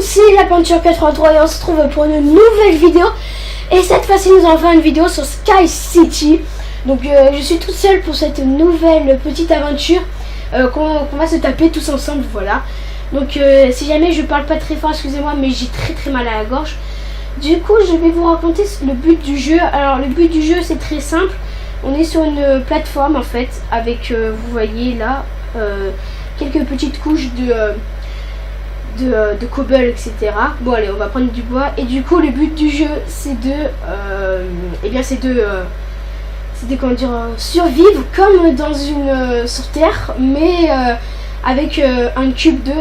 toutes, c'est la peinture 83 et on se retrouve pour une nouvelle vidéo. Et cette fois-ci nous allons faire une vidéo sur Sky City. Donc je suis toute seule pour cette nouvelle petite aventure qu'on va se taper tous ensemble, voilà. Donc si jamais je parle pas très fort, excusez-moi, mais j'ai très mal à la gorge. Du coup je vais vous raconter le but du jeu. Alors le but du jeu c'est très simple. On est sur une plateforme en fait avec, vous voyez là, quelques petites couches de cobble, etc. Bon allez, on va prendre du bois. Et du coup le but du jeu c'est de comment dire, survivre comme dans une sur terre, mais avec un cube de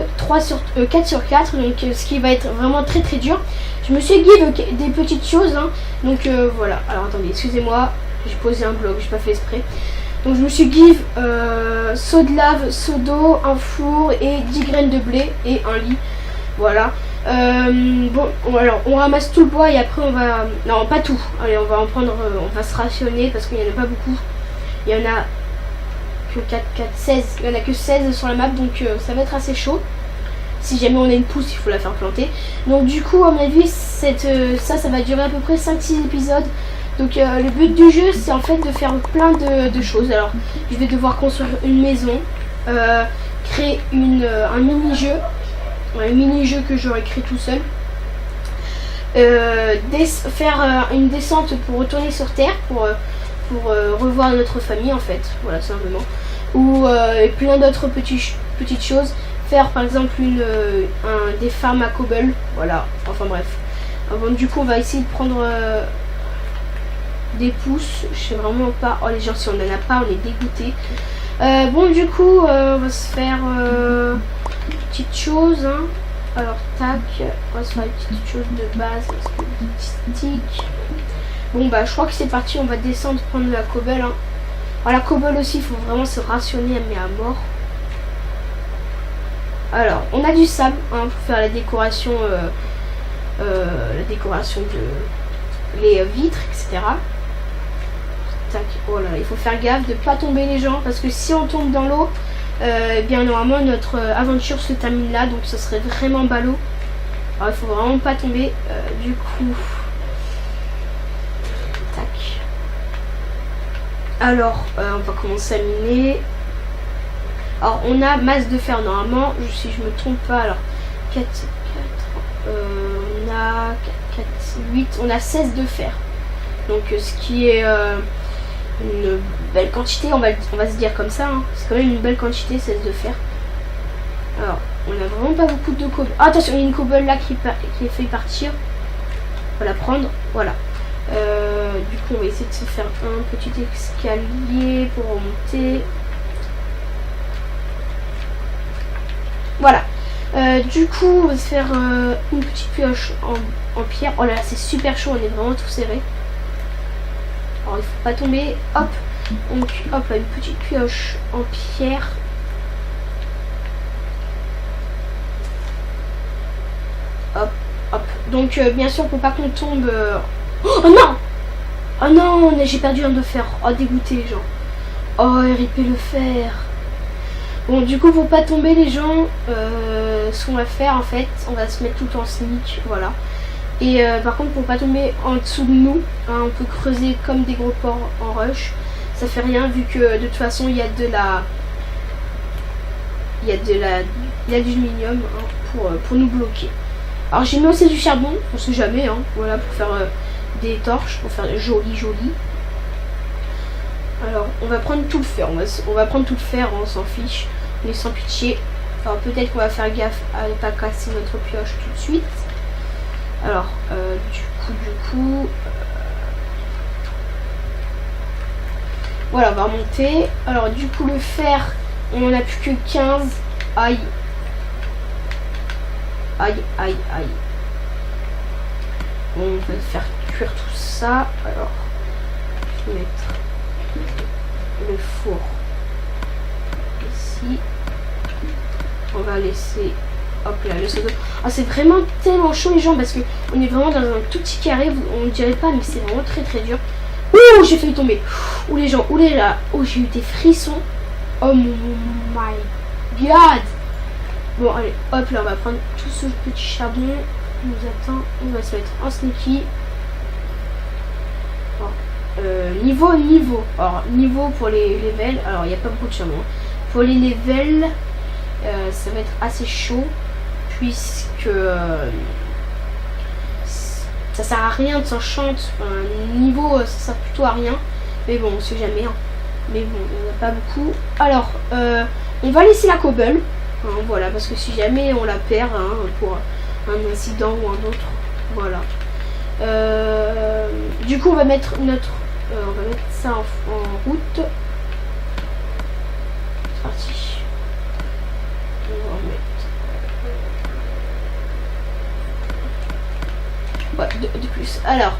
4 sur 4, donc ce qui va être vraiment très dur. Je me suis give des petites choses, hein, donc voilà. Alors attendez, excusez-moi, j'ai posé un bloc, j'ai pas fait exprès. Donc je me suis give seau de lave, seau d'eau, un four et 10 graines de blé et un lit. Voilà. Bon, alors on ramasse tout le bois et après on va... Non, pas tout. Allez, on va en prendre... on va se rationner parce qu'il n'y en a pas beaucoup. Il y en a que 16. Il n'y en a que 16 sur la map, donc ça va être assez chaud. Si jamais on a une pousse, il faut la faire planter. Donc du coup, à mon avis, ça va durer à peu près 5-6 épisodes. Donc le but du jeu c'est en fait de faire plein de choses. Alors je vais devoir construire une maison, créer un mini-jeu, un mini-jeu que j'aurais créé tout seul, faire une descente pour retourner sur Terre, pour revoir notre famille en fait, voilà simplement. Ou plein d'autres petites choses. Faire par exemple des farms à cobble, voilà, enfin bref. Bon, du coup on va essayer de prendre... des pouces, je sais vraiment pas. Oh les gens, si on en a pas, on est dégoûté. Bon du coup on va se faire une petite chose, hein. Alors tac, on va se faire une petite chose de base, stick. Bon bah je crois que c'est parti, on va descendre prendre la cobble, hein. Alors la cobble aussi il faut vraiment se rationner mais à mort. Alors on a du sable, hein, pour faire la décoration de les vitres, etc. Tac. Oh là, il faut faire gaffe de pas tomber les gens, parce que si on tombe dans l'eau, bien normalement notre aventure se termine là, donc ce serait vraiment ballot. Alors il faut vraiment pas tomber. Du coup, tac. Alors on va commencer à miner. Alors on a masse de fer normalement, si je me trompe pas. Alors 4, on a 4, 8, on a 16 de fer. Donc ce qui est une belle quantité, on va se dire comme ça, hein. C'est quand même une belle quantité, 16 de fer. Alors on a vraiment pas beaucoup de cobble. Ah, attention, il y a une cobble là qui est fait partir. On va la prendre, voilà. Du coup on va essayer de se faire un petit escalier pour remonter. Voilà. Du coup on va se faire une petite pioche en pierre. Oh là là, c'est super chaud, on est vraiment tout serré. Alors il faut pas tomber. Hop. Donc hop, une petite pioche en pierre. Hop, hop. Donc bien sûr pour pas qu'on tombe. Oh non. Oh non, j'ai perdu un de fer. Oh dégoûté les gens. Oh RIP le fer. Bon du coup pour pas tomber les gens, ce qu'on va faire en fait, on va se mettre tout en sneak, voilà. Et par contre pour pas tomber en dessous de nous, hein, on peut creuser comme des gros porcs en rush. Ça fait rien vu que de toute façon il y a du aluminium, hein, pour nous bloquer. Alors j'ai mis aussi du charbon, on sait jamais, hein, voilà, pour faire des torches, pour faire joli. Alors on va prendre tout le fer, on va prendre tout le fer, on s'en fiche, on est sans pitié. Alors peut-être qu'on va faire gaffe à ne pas casser notre pioche tout de suite. Alors du coup voilà, on va remonter. Alors du coup le fer, on en a plus que 15. Aïe. Bon, on va faire cuire tout ça. Alors je vais mettre le four ici. On va laisser, hop là, le seau d'eau. Ah, c'est vraiment tellement chaud les gens, parce que on est vraiment dans un tout petit carré, on ne dirait pas, mais c'est vraiment très dur. Ouh, j'ai failli tomber. Ouh les gens, ouh les là. Oh, j'ai eu des frissons. Oh my god. Bon, allez, hop, là, on va prendre tout ce petit charbon qui nous attend. On va se mettre en sneaky. Niveau. Alors, niveau pour les levels. Alors, il n'y a pas beaucoup de charbon. Pour les levels, ça va être assez chaud. Puisque ça sert à rien de s'enchante. Niveau, ça sert plutôt à rien. Mais bon, on sait jamais. Hein. Mais bon, il n'y en a pas beaucoup. Alors, on va laisser la cobble. Hein, voilà, parce que si jamais on la perd pour un incident ou un autre. Voilà. Du coup, on va mettre ça en route. C'est parti. On va mettre. Ouais, de plus. Alors,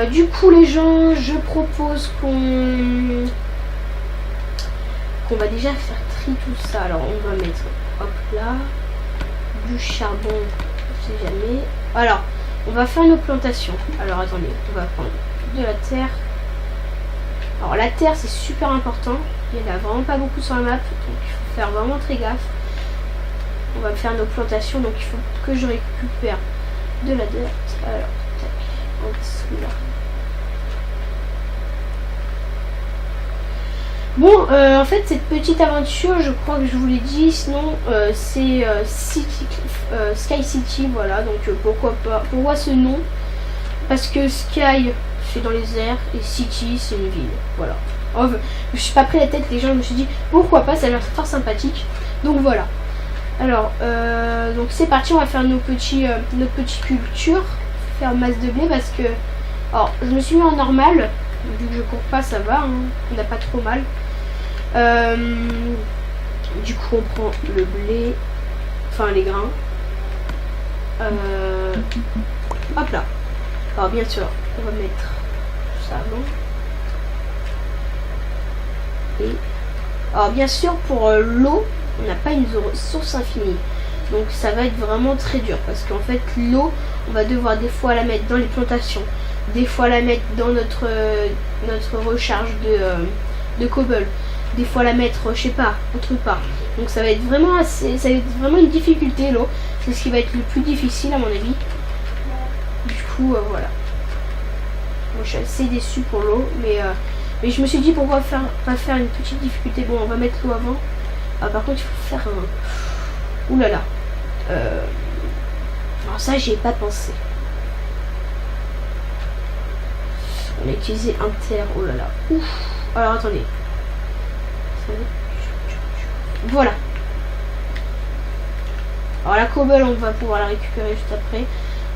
du coup, les gens, je propose qu'on va déjà faire tri tout ça. Alors, on va mettre, hop là, du charbon, je sais jamais. Alors, on va faire nos plantations. Alors, attendez, on va prendre de la terre. Alors, la terre, c'est super important. Il n'y en a vraiment pas beaucoup sur la map, donc il faut faire vraiment très gaffe. On va faire nos plantations, donc il faut que je récupère de la dirt. Alors, tac, en dessous là. Bon, en fait, cette petite aventure, je crois que je vous l'ai dit, sinon, c'est Sky City, voilà. Donc, pourquoi ce nom? Parce que Sky, c'est dans les airs, et City, c'est une ville, voilà. Oh, je suis pas pris la tête, les gens, je me suis dit, pourquoi pas, ça a l'air fort sympathique. Donc, voilà. Alors, donc c'est parti, on va faire notre petite culture, faire masse de blé, parce que, alors, je me suis mis en normal, vu que je cours pas, ça va, hein, on n'a pas trop mal. Du coup, on prend le blé, enfin les grains. Hop là. Alors bien sûr, on va mettre ça bon. Et alors bien sûr, pour l'eau, on n'a pas une source infinie. Donc ça va être vraiment très dur parce qu'en fait l'eau, on va devoir des fois la mettre dans les plantations, des fois la mettre dans notre recharge de cobble, des fois la mettre, je sais pas, autre part. Donc ça va être vraiment une difficulté l'eau. C'est ce qui va être le plus difficile à mon avis. Du coup voilà. Moi je suis assez déçue pour l'eau, mais je me suis dit pourquoi pas faire une petite difficulté. Bon, on va mettre l'eau avant. Ah, par contre il faut faire un... Ouh là là. Alors ça j'y ai pas pensé. On a utilisé un terre, oh là là. Ouf. Alors attendez. Voilà. Alors la cobble, on va pouvoir la récupérer juste après.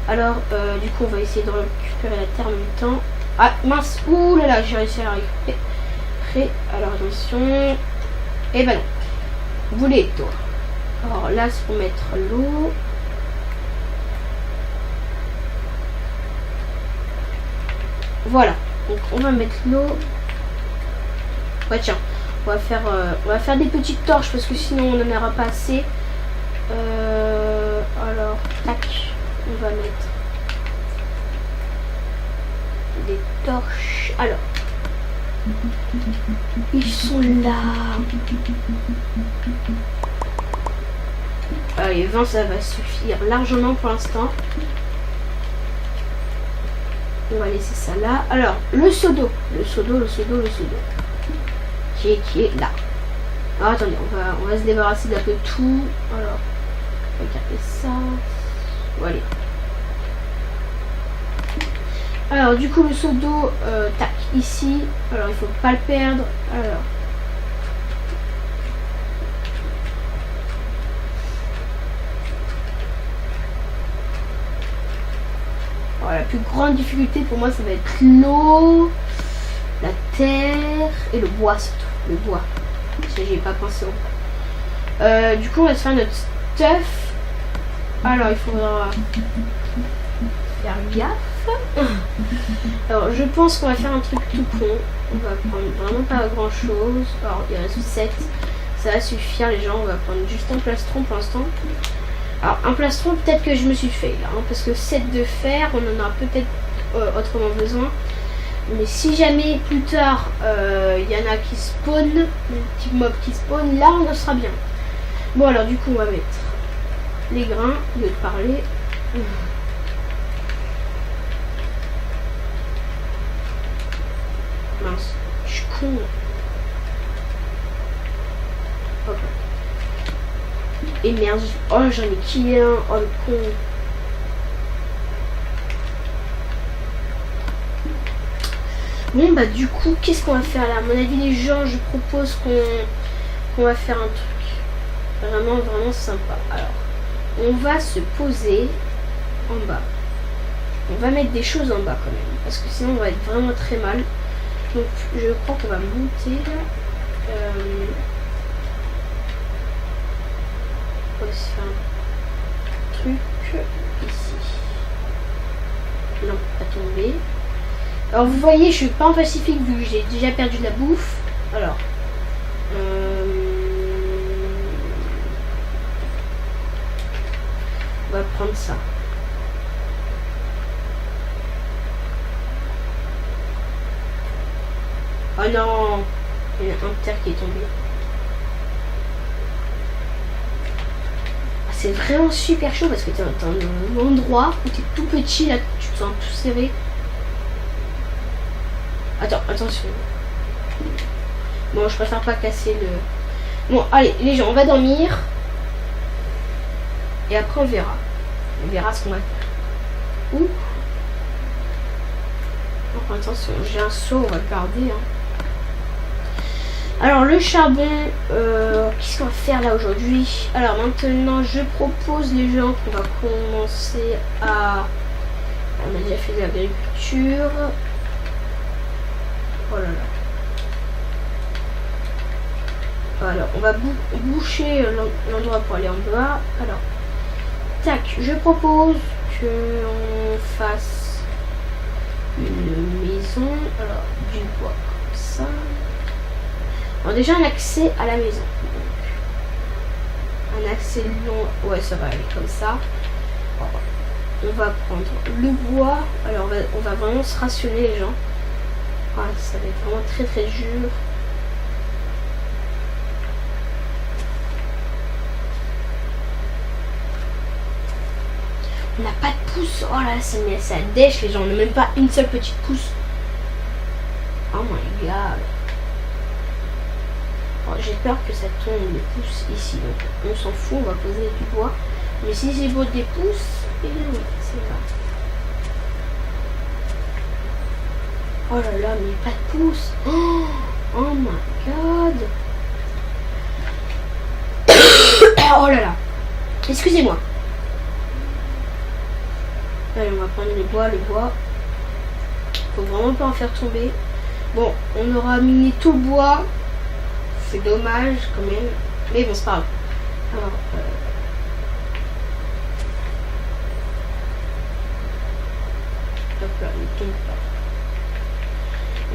Alors du coup on va essayer de récupérer la terre en même temps. Ah mince, ouh là là, j'ai réussi à la récupérer. Alors attention. Et ben non. Vous voulez toi. Alors là c'est pour mettre l'eau. Voilà. Donc on va mettre l'eau. Ouais tiens. On va faire des petites torches parce que sinon on n'en aura pas assez. Alors, tac, on va mettre des torches. Alors, ils sont là. Allez, 20 ça va suffire largement pour l'instant. On va laisser ça là. Alors, le seau d'eau. Qui est là. Alors attendez, on va se débarrasser d'un peu tout. Alors, on va garder ça. Voilà. Alors du coup le seau d'eau, tac, ici. Alors il faut pas le perdre. Alors. Alors, la plus grande difficulté pour moi ça va être l'eau, la terre et le bois surtout. Le bois. J'ai pas pensé au bois. Du coup on va se faire notre stuff. Alors il faudra faire gaffe. Alors je pense qu'on va faire un truc tout con. On va prendre vraiment pas grand chose. Alors il reste 7. Ça va suffire les gens. On va prendre juste un plastron pour l'instant. Alors un plastron peut-être que je me suis fait là. Hein, parce que 7 de fer, on en a peut-être autrement besoin. Mais si jamais plus tard il y en a qui spawnent, des petits mobs qui spawnent, là on sera bien. Bon alors du coup on va mettre les grains au lieu de parler. Mince, je suis con. Hop. Et merde, oh j'en ai killé un, oh le con. Bon bah du coup, qu'est-ce qu'on va faire là? À mon avis les gens, je propose qu'on va faire un truc vraiment sympa. Alors, on va se poser en bas. On va mettre des choses en bas quand même, parce que sinon on va être vraiment très mal. Donc je crois qu'on va monter là. On va se faire un truc ici. Non, pas tomber. Alors vous voyez, je suis pas en Pacifique vu que j'ai déjà perdu de la bouffe. Alors, on va prendre ça. Oh non, il y a un terre qui est tombé. Ah, c'est vraiment super chaud parce que t'es dans un endroit où t'es tout petit là, tu te sens tout serré. Attends, attention. Bon, je préfère pas casser le... Bon, allez, les gens, on va dormir. Et après, on verra. On verra ce qu'on va faire. Ouh. Oh, attention, j'ai un seau, on va le garder. Hein. Alors, le charbon, qu'est-ce qu'on va faire là aujourd'hui? Alors, maintenant, je propose les gens qu'on va commencer à... On a déjà fait de l'agriculture. Oh là là. Alors, on va boucher l'endroit pour aller en bas. Alors, tac, je propose qu'on fasse une maison. Alors, du bois comme ça. Alors, déjà un accès à la maison. Donc, un accès long. Ouais, ça va aller comme ça. On va prendre le bois. Alors, on va vraiment se rationner, les gens. Ah, ça va être vraiment très dur. On n'a pas de pouce. Oh là, ça dèche les gens. On n'a même pas une seule petite pousse. Oh my god. Oh, j'ai peur que ça tombe les pouces ici. Donc on s'en fout, on va poser du bois. Mais si j'ai beau des pouces, et bien c'est là. Oh là là, mais pas de pouce. Oh my god. Oh là là. Excusez-moi. Allez, on va prendre le bois. Faut vraiment pas en faire tomber. Bon, on aura miné tout le bois. C'est dommage quand même. Mais bon, c'est pas grave. Alors, hop là, il tombe pas.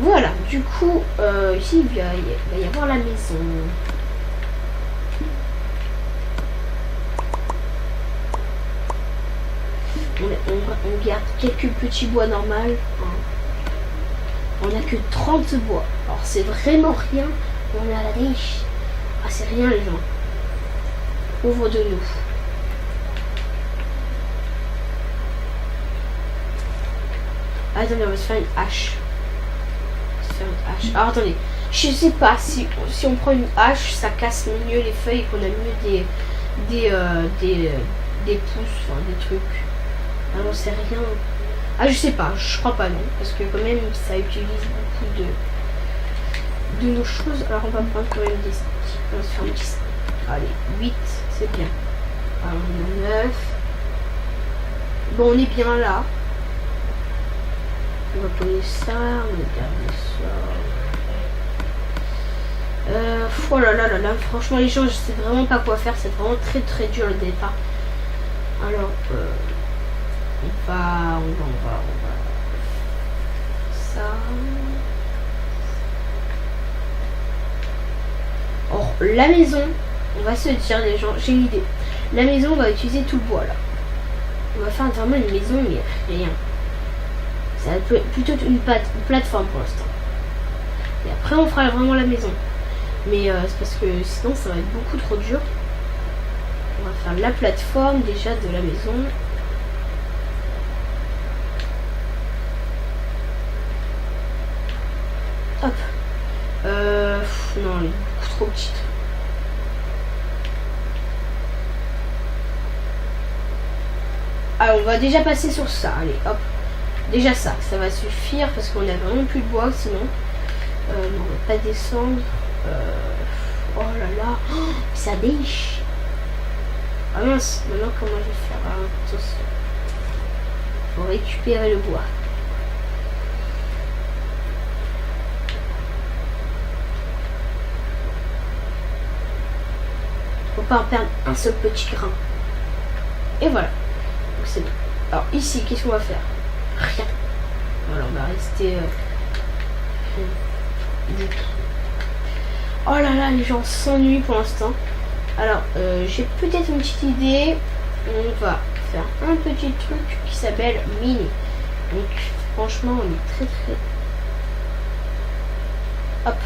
Voilà, du coup, ici il va y avoir la maison. On garde quelques petits bois normaux. On n'a que 30 bois. Alors c'est vraiment rien. On est à la riche. Ah, c'est rien les gens. Pauvre de nous. Attendez, on va se faire une hache. Alors attendez, je sais pas si on prend une hache, ça casse mieux les feuilles, qu'on a mieux des pousses, enfin des trucs. Ah non, c'est rien. Ah, je sais pas, je crois pas non, parce que quand même ça utilise beaucoup de nos choses. Alors on va prendre quand même des sticks. On va se faire un petit. Allez, 8, c'est bien. Alors on a 9. Bon, on est bien là. On va poser ça, on va garder ça. Oh là là là là, franchement les gens, je sais vraiment pas quoi faire, c'est vraiment très dur le départ. Alors, on va ça. Or, la maison, on va se dire les gens, j'ai une idée. La maison, on va utiliser tout le bois là. On va faire vraiment une maison, mais rien. Ça va être plutôt une plateforme pour l'instant. Et après on fera vraiment la maison. Mais c'est parce que sinon ça va être beaucoup trop dur. On va faire la plateforme déjà de la maison. Hop. Non, elle est beaucoup trop petite. Alors, on va déjà passer sur ça. Allez, hop. Déjà ça va suffire parce qu'on a vraiment plus de bois sinon. Non, on va pas descendre. Oh là là, oh, ça déchire. Ah mince, maintenant comment je vais faire? Attention. Pour récupérer le bois. Faut pas en perdre un seul petit grain. Et voilà. Donc c'est bon. Alors ici, qu'est-ce qu'on va faire? Rien. Voilà, on va rester... Oh là là, les gens s'ennuient pour l'instant. Alors, j'ai peut-être une petite idée. On va faire un petit truc qui s'appelle mini. Donc, franchement, on est très très... Hop.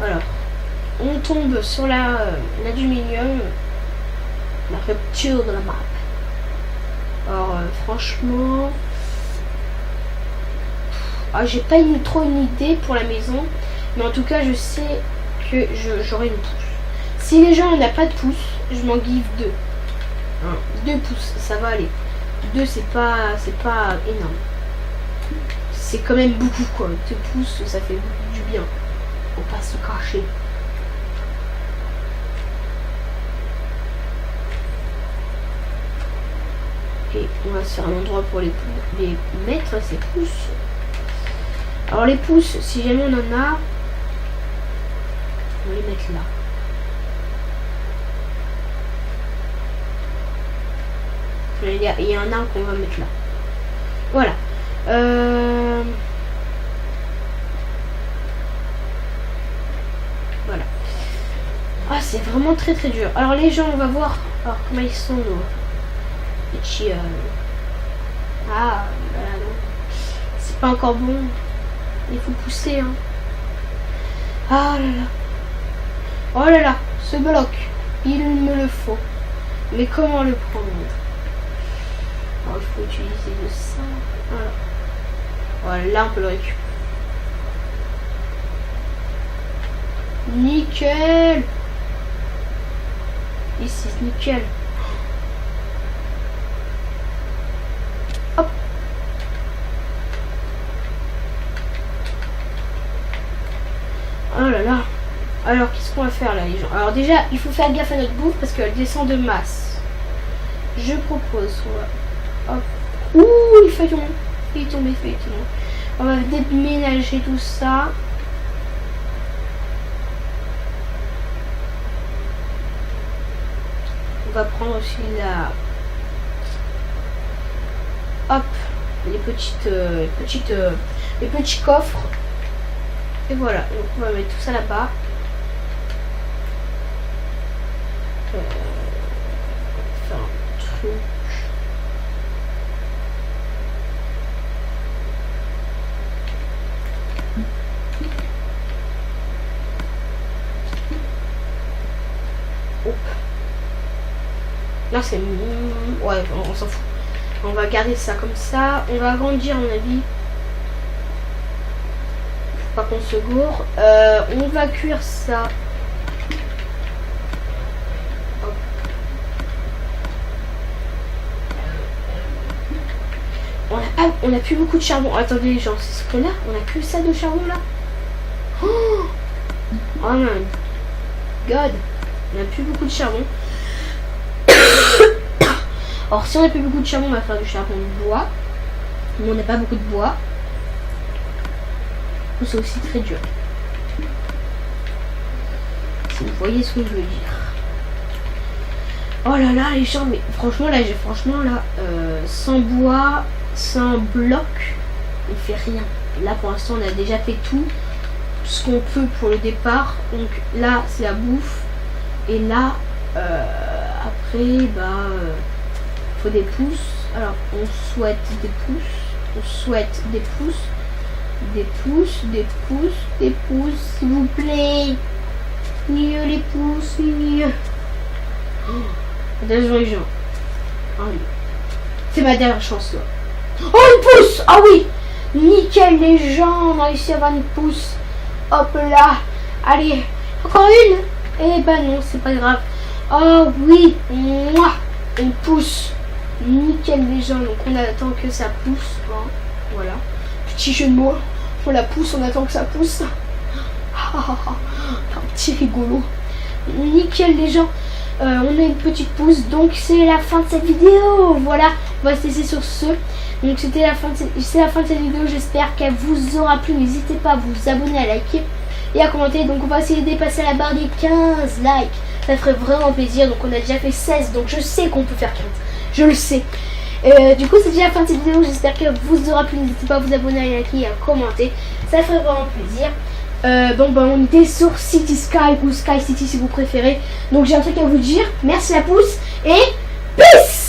Alors, on tombe sur l'aluminium. La rupture de la map. Alors, franchement... Ah, j'ai pas trop une idée pour la maison. Mais en tout cas, je sais que j'aurai une pousse. Si les gens n'ont pas de pouce, je m'en give 2. 2 pouces, ça va aller. 2, c'est pas énorme. C'est quand même beaucoup, quoi. 2 pouces, ça fait du bien. Faut pas se cacher. Et on va se faire un endroit pour les mettre, ces pouces. Alors les pouces, si jamais on en a, on va les mettre là. Il y en a un qu'on va mettre là. Voilà. Voilà. Ah, c'est vraiment très très dur. Alors les gens, on va voir. Alors comment ils sont nos petits. Ah, voilà, non. C'est pas encore bon. Il faut pousser, hein. Ah là là. Oh là là, ce bloc, il me le faut. Mais comment le prendre? Alors, il faut utiliser de ça. Voilà. Voilà, là on peut le récupérer. Nickel. Ici, nickel. Hop. Oh là là. Alors, qu'est-ce qu'on va faire là, les gens? Alors déjà, il faut faire gaffe à notre bouffe parce qu'elle descend de masse. Je propose, hop. Ouh, il fait tomber. Il est tombé, il est tombé. On va déménager tout ça. On va prendre aussi hop, les petits coffres. Et voilà, donc on va mettre tout ça là-bas. Faire un truc. Hop. Là c'est... Ouais, on s'en fout. On va garder ça comme ça. On va agrandir à mon avis. Faut pas qu'on se gourre. On va cuire ça. On a plus beaucoup de charbon. Attendez les gens, c'est ce qu'on a? On a que ça de charbon là? Oh my god. On a plus beaucoup de charbon. Alors si on a plus beaucoup de charbon, on va faire du charbon de bois. Mais on n'a pas beaucoup de bois. C'est aussi très dur. Si vous voyez ce que je veux dire. Oh là là les gens, mais franchement là, sans bois, sans bloc, on fait rien. Là pour l'instant on a déjà fait tout ce qu'on peut pour le départ. Donc là c'est la bouffe. Et là après faut des pouces. Alors on souhaite des pouces. On souhaite des pouces. Des pouces, des pouces, des pouces, s'il vous plaît. Mieux les pouces, mieux. Attention les gens. Ah oui. C'est ma dernière chance là. Oh une pousse. Ah oui. Nickel les gens. On a réussi à avoir une pousse. Hop là. Allez. Encore une. Eh ben non c'est pas grave. Oh oui. Moi. Une pousse. Nickel les gens. Donc on attend que ça pousse. Hein. Voilà. Petit jeu de mots. On la pousse. On attend que ça pousse. Un petit rigolo. Nickel les gens. On a une petite pouce, donc c'est la fin de cette vidéo. Voilà, on va se laisser sur ce. Donc c'était la fin de cette vidéo. J'espère qu'elle vous aura plu. N'hésitez pas à vous abonner, à liker et à commenter. Donc on va essayer de dépasser la barre des 15 likes. Ça ferait vraiment plaisir. Donc on a déjà fait 16, donc je sais qu'on peut faire 15. Je le sais. Du coup c'est déjà la fin de cette vidéo. J'espère qu'elle vous aura plu. N'hésitez pas à vous abonner, à liker et à commenter. Ça ferait vraiment plaisir. On était sur City Sky ou Sky City si vous préférez. Donc j'ai un truc à vous dire. Merci la pouce et peace.